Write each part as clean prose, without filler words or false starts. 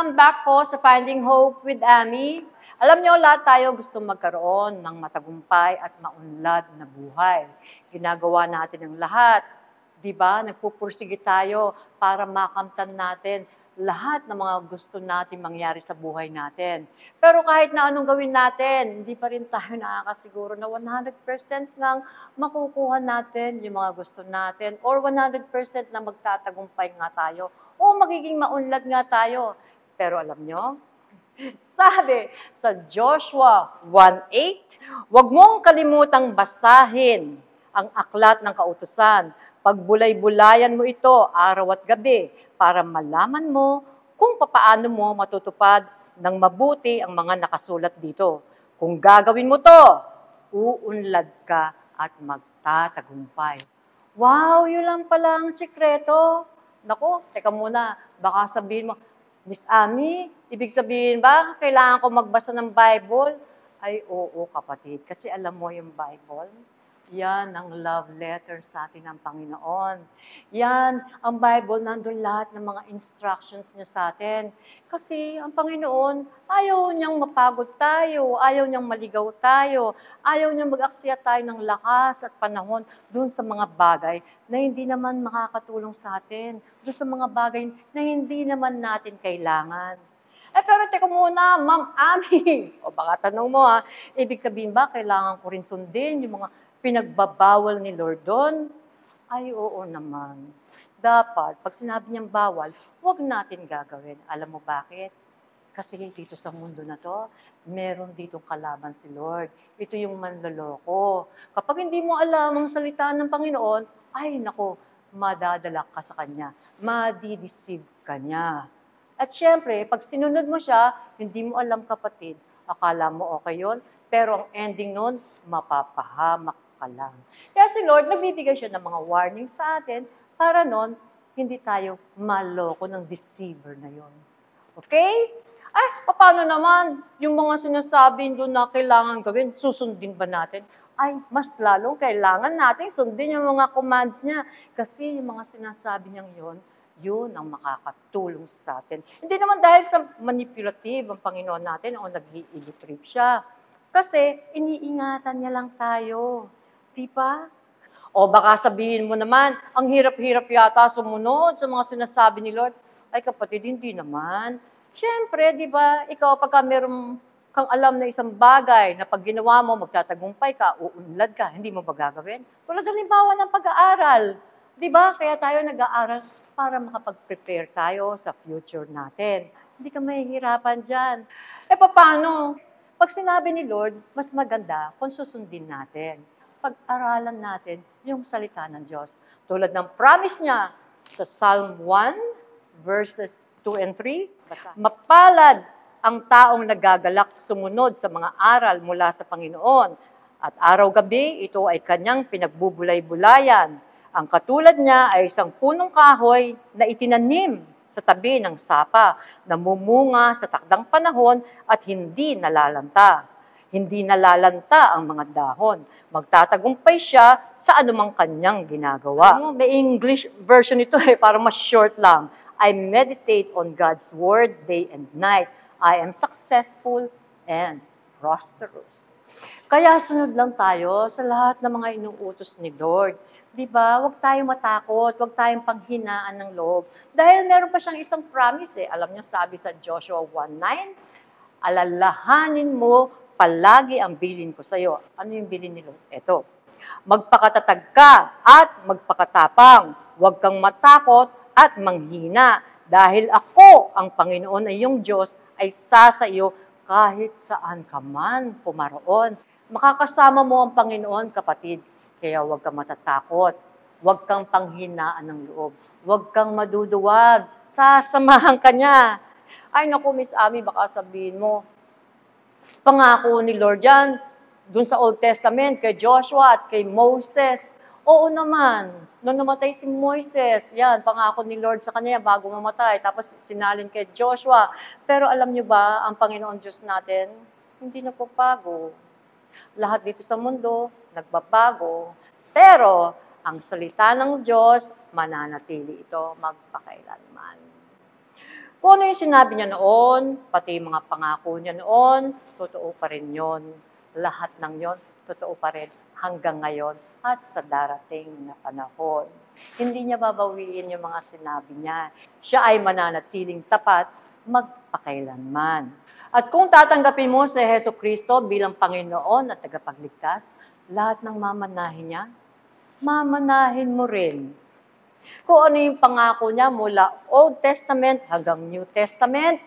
Welcome back po sa Finding Hope with Amy. Alam niyo, lahat tayo gusto magkaroon ng matagumpay at maunlad na buhay. Ginagawa natin ang lahat. Di ba? Nagpupursige tayo para makamtan natin lahat ng mga gusto natin mangyari sa buhay natin. Pero kahit na anong gawin natin, hindi pa rin tayo nakakasiguro na 100% nang makukuha natin yung mga gusto natin or 100% na magtatagumpay nga tayo o magiging maunlad nga tayo. Pero alam nyo, sabi sa Joshua 1:8, huwag mong kalimutang basahin ang aklat ng kautusan. Pagbulay-bulayan mo ito araw at gabi para malaman mo kung papaano mo matutupad ng mabuti ang mga nakasulat dito. Kung gagawin mo to, uunlad ka at magtatagumpay. Wow, yun lang pala ang sikreto. Naku, teka muna, baka sabihin mo, Miss Amy, ibig sabihin ba, kailangan ko magbasa ng Bible? Ay, oo kapatid, kasi alam mo yung Bible, yan ang love letter sa atin ng Panginoon. Yan, ang Bible, nandun lahat ng mga instructions niya sa atin. Kasi ang Panginoon, ayaw niyang mapagod tayo, ayaw niyang maligaw tayo, ayaw niyang mag-aksaya tayo ng lakas at panahon dun sa mga bagay na hindi naman makakatulong sa atin, dun sa mga bagay na hindi naman natin kailangan. Pero teka muna, Ma'am Amy, o baka tanong mo ibig sabihin ba kailangan ko rin sundin yung mga pinagbabawal ni Lord doon? Ay, oo naman. Dapat, pag sinabi niyang bawal, huwag natin gagawin. Alam mo bakit? Kasi dito sa mundo na to, meron ditong kalaban si Lord. Ito yung manloloko. Kapag hindi mo alam ang salita ng Panginoon, ay nako, madadalak ka sa Kanya. Madideceive ka niya. At syempre, pag sinunod mo siya, hindi mo alam kapatid, akala mo okay yun, pero ang ending nun, mapapahamak ka lang. Kaya si Lord, nagbibigay siya ng mga warning sa atin para nun, hindi tayo maloko ng deceiver na yon. Okay? Ay, paano naman yung mga sinasabi doon na kailangan gawin, susundin ba natin? Ay, mas lalong kailangan natin sundin yung mga commands niya. Kasi yung mga sinasabi niyang yon, yun ang makakatulong sa atin. Hindi naman dahil sa manipulative ang Panginoon natin o nag-i-trip siya. Kasi iniingatan niya lang tayo. Di ba? O baka sabihin mo naman, ang hirap-hirap yata sumunod sa mga sinasabi ni Lord. Ay kapatid, hindi naman. Siyempre, di ba, ikaw pagka meron kang alam na isang bagay na pag ginawa mo, magtatagumpay ka, uunlad ka, hindi mo ba gagawin? Tulad halimbawa ng pag-aaral. Di ba? Kaya tayo nag-aaral para makapag-prepare tayo sa future natin. Hindi ka mahihirapan dyan. Paano? Pag sinabi ni Lord, mas maganda kung susundin natin. Pag-aralan natin yung salita ng Diyos. Tulad ng promise niya sa Psalm 1, verses 2 and 3, mapalad ang taong nagagalak sumunod sa mga aral mula sa Panginoon. At araw-gabi, ito ay kanyang pinagbubulay-bulayan. Ang katulad niya ay isang punong kahoy na itinanim sa tabi ng sapa, namumunga sa takdang panahon at hindi nalalanta. Hindi nalalanta ang mga dahon. Magtatagumpay siya sa anumang kanyang ginagawa. May English version ito parang mas short lang. I meditate on God's word day and night. I am successful and prosperous. Kaya sunod lang tayo sa lahat ng mga inuutos ni Lord. Diba? Huwag tayong matakot, huwag tayong panghinaan ng loob. Dahil meron pa siyang isang promise Alam niyo, sabi sa Joshua 1:9, alalahanin mo palagi ang bilin ko sa iyo. Ano yung bilin ni Lord? Ito. Magpakatatag ka at magpakatapang. Huwag kang matakot at manghina. Dahil ako, ang Panginoon ay iyong Diyos, ay sa iyo kahit saan ka man pumaroon. Makakasama mo ang Panginoon, kapatid. Kaya huwag kang matatakot. Huwag kang panghinaan ng loob. Huwag kang maduduwag. Sasamahan ka niya. Ay naku, Miss Amy, baka sabihin mo, pangako ni Lord yan, dun sa Old Testament, kay Joshua at kay Moses. Oo naman, nung namatay si Moises, yan, pangako ni Lord sa kanya bago mamatay, tapos sinalin kay Joshua. Pero alam niyo ba, ang Panginoon Diyos natin, hindi nagbabago. Lahat dito sa mundo, nagbabago. Pero, ang salita ng Diyos, mananatili ito magpakailanman. Kung ano yung sinabi niya noon, pati yung mga pangako niya noon, totoo pa rin yun. Lahat ng yon, totoo pa rin hanggang ngayon at sa darating na panahon. Hindi niya babawiin yung mga sinabi niya. Siya ay mananatiling tapat magpakailanman. At kung tatanggapin mo si Hesus Kristo bilang Panginoon at tagapagligtas, lahat ng mamanahin niya, mamanahin mo rin. Kung ano yung pangako niya mula Old Testament hanggang New Testament,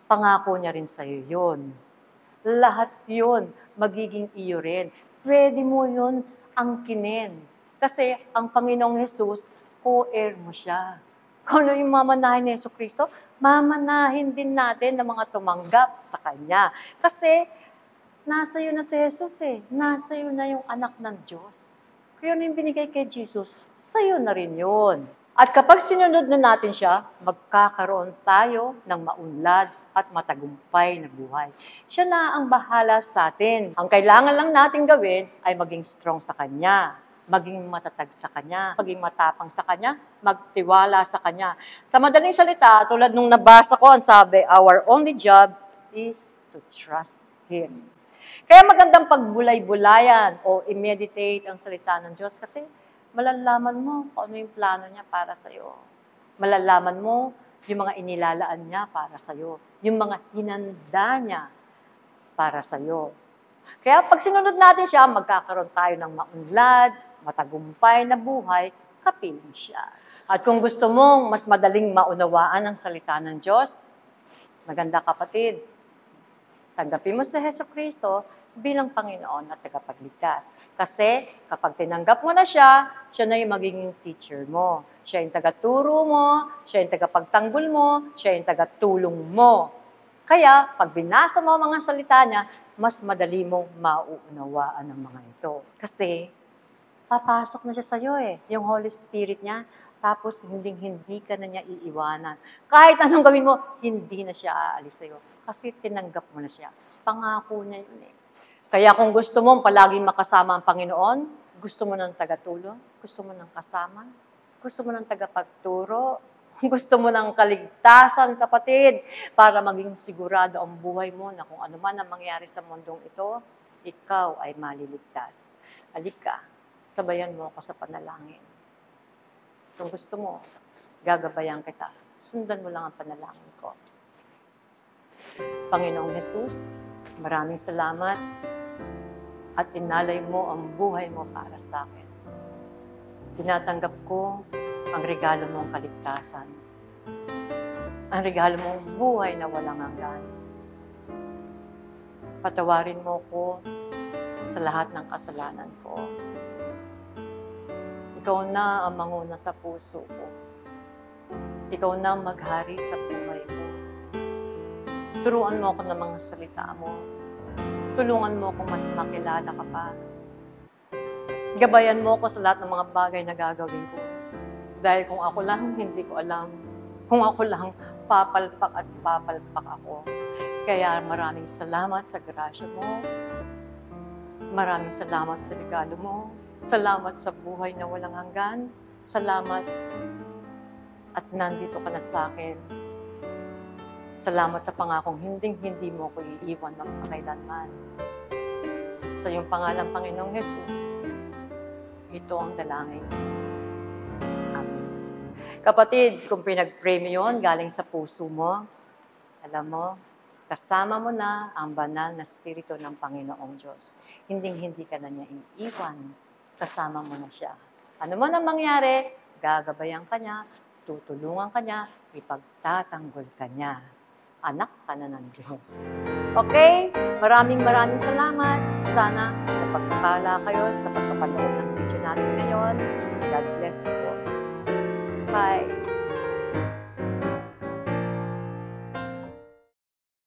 pangako niya rin sa'yo yun. Lahat yun, magiging iyo rin. Pwede mo yun angkinin. Kasi ang Panginoong Jesus, co-heir mo siya. Kung ano yung mamanahin ni Hesus Kristo, mamanahin din natin ng mga tumanggap sa Kanya. Kasi nasa iyo na si Jesus eh. Nasa iyo na yung anak ng Diyos. Kaya yung binigay kay Jesus, sa'yo na rin yun. At kapag sinunod na natin siya, magkakaroon tayo ng maunlad at matagumpay na buhay. Siya na ang bahala sa atin. Ang kailangan lang natin gawin ay maging strong sa Kanya, maging matatag sa Kanya, maging matapang sa Kanya, magtiwala sa Kanya. Sa madaling salita, tulad nung nabasa ko, ang sabi, our only job is to trust Him. Kaya magandang pagbulay-bulayan o i-meditate ang salita ng Diyos kasi malalaman mo kung ano yung plano niya para sa'yo. Malalaman mo yung mga inilalaan niya para sa'yo. Yung mga hinanda niya para sa'yo. Kaya pag sinunod natin siya, magkakaroon tayo ng maunlad, matagumpay na buhay, kapiling siya. At kung gusto mong mas madaling maunawaan ang salita ng Diyos, maganda kapatid, tanggapin mo si Hesus Kristo bilang Panginoon at tagapagligtas. Kasi kapag tinanggap mo na siya na yung magiging teacher mo. Siya yung tagaturo mo, siya yung tagapagtanggol mo, siya yung tagatulong mo. Kaya, pag binasa mo ang mga salita niya, mas madali mong mauunawaan ang mga ito. Kasi, papasok na siya sa'yo eh, yung Holy Spirit niya. Tapos, hindi ka na niya iiwanan. Kahit anong gawin mo, hindi na siya aalis sa'yo. Kasi tinanggap mo na siya. Pangako niya yun eh. Kaya kung gusto mo palaging makasama ang Panginoon, gusto mo ng tagatulong, gusto mo ng kasama, gusto mo ng tagapagturo, gusto mo ng kaligtasan, kapatid, para maging sigurado ang buhay mo na kung ano man ang mangyari sa mundong ito, ikaw ay maliligtas. Halika, sabayan mo ako sa panalangin. Kung gusto mo, gagabayan kita. Sundan mo lang ang panalangin ko. Panginoong Jesus, maraming salamat at inalay mo ang buhay mo para sa akin. Tinatanggap ko ang regalo mong kaligtasan. Ang regalo mong buhay na walang hanggan. Patawarin mo ko sa lahat ng kasalanan ko. Ikaw na ang manguna sa puso ko. Ikaw na maghari sa buhay ko. Turuan mo ako ng mga salita mo. Tulungan mo ako mas makilala ka pa. Gabayan mo ako sa lahat ng mga bagay na gagawin ko. Dahil kung ako lang, hindi ko alam. Kung ako lang, papalpak at papalpak ako. Kaya maraming salamat sa grasya mo. Maraming salamat sa regalo mo. Salamat sa buhay na walang hanggan. Salamat at nandito ka na sa akin. Salamat sa pangakong hindi mo ko iiwan magpakailanman. Sa iyong pangalan, Panginoong Jesus, ito ang dalangin. Amen. Kapatid, kung pinag-pray mo yun, galing sa puso mo, alam mo, kasama mo na ang banal na Espiritu ng Panginoong Diyos. Hindi ka na niya iiwan. Kasama mo na siya. Ano man ang mangyari, gagabayan ka niya, tutulungan ka niya, ipagtatanggol ka niya. Anak ka na ng Diyos. Okay? Maraming salamat. Sana napagpapala kayo sa pagpapanood ng video natin ngayon. God bless you all. Bye.